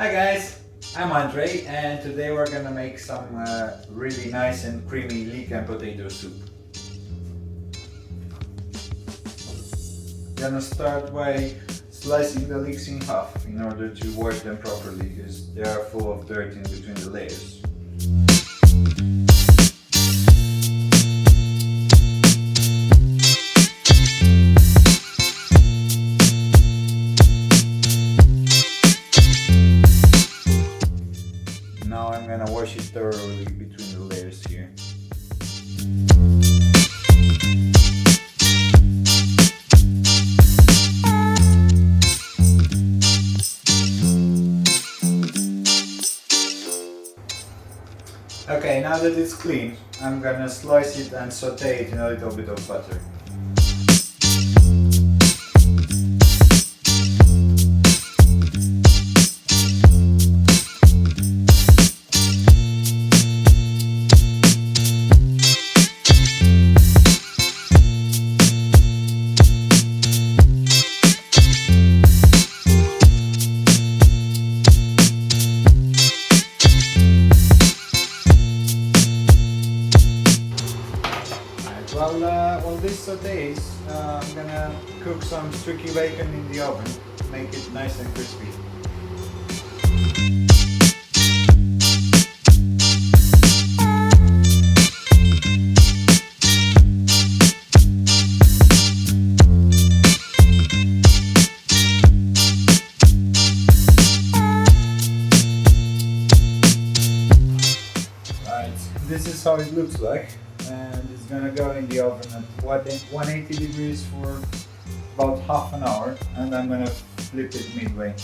Hi guys, I'm Andre and today we're gonna make some really nice and creamy leek and potato soup. Gonna start by slicing the leeks in half in order to wash them properly because they are full of dirt in between the layers. Now I'm gonna wash it thoroughly between the layers here. Okay, now that it's clean, I'm gonna slice it and saute it in a little bit of butter. While this sautés, I'm gonna cook some streaky bacon in the oven, make it nice and crispy. Right, this is how it looks like. And it's gonna go in the oven at 180 degrees for about half an hour, and I'm gonna flip it midway.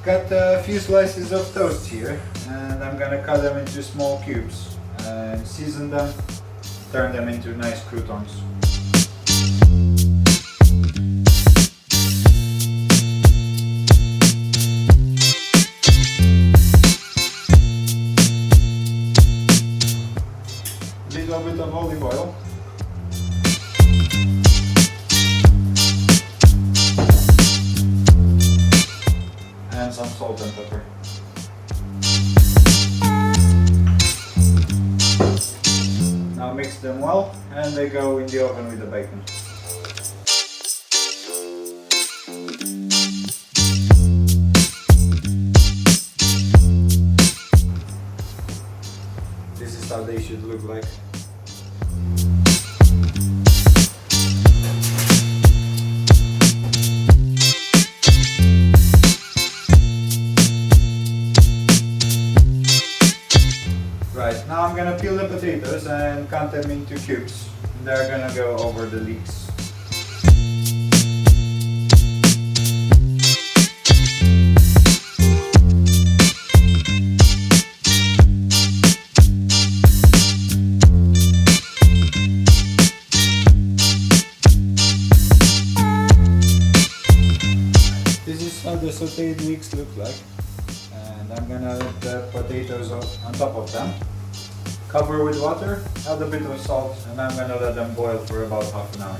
Got a few slices of toast here, and I'm gonna cut them into small cubes. And season them, turn them into nice croutons. Little bit of olive oil. And some salt and pepper. Now mix them well, and they go in the oven with the bacon. This is how they should look like. Right, now I'm gonna peel the potatoes and cut them into cubes. They're gonna go over the leeks. This is how the sauteed leeks look like. And I'm gonna let the potatoes on top of them. Cover with water, add a bit of salt, and I'm gonna let them boil for about half an hour.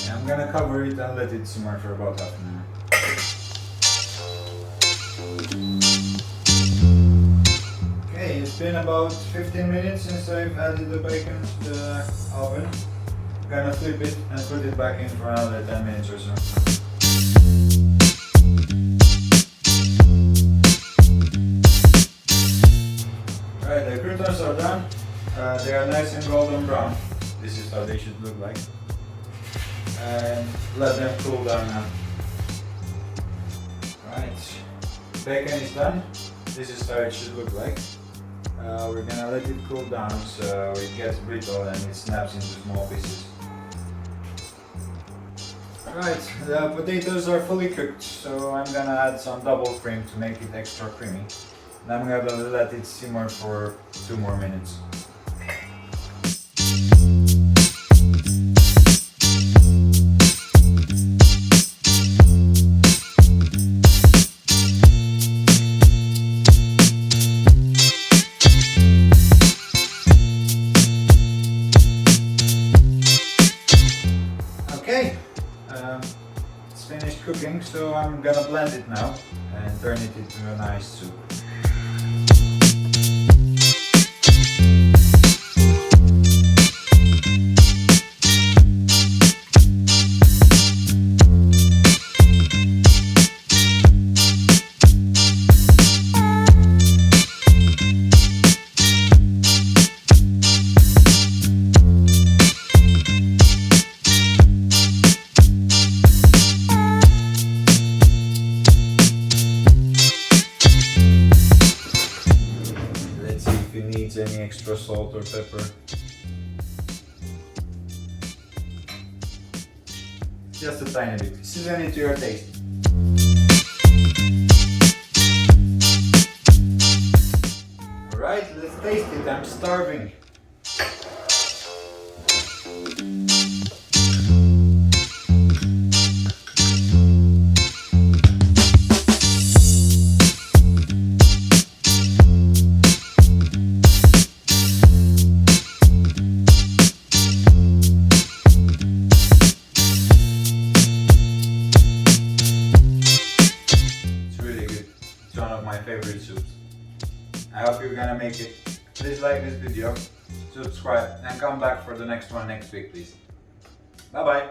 And I'm gonna cover it and let it simmer for about half an hour. It's been about 15 minutes since I've added the bacon to the oven. I'm gonna flip it and put it back in for another 10 minutes or so. Alright, the croutons are done. They are nice and golden brown. This is how they should look like. And let them cool down now. Alright, bacon is done. This is how it should look like. We're gonna let it cool down so it gets brittle and it snaps into small pieces. Right, the potatoes are fully cooked, so I'm gonna add some double cream to make it extra creamy. And I'm gonna let it simmer for 2 more minutes. Okay, it's finished cooking, so I'm gonna blend it now and turn it into a nice soup. If it needs any extra salt or pepper. Just a tiny bit. Season it to your taste. Alright, let's taste it. I'm starving. One of my favorite soups. I hope you're gonna make it. Please like this video, subscribe, and come back for the next one next week, please. Bye bye.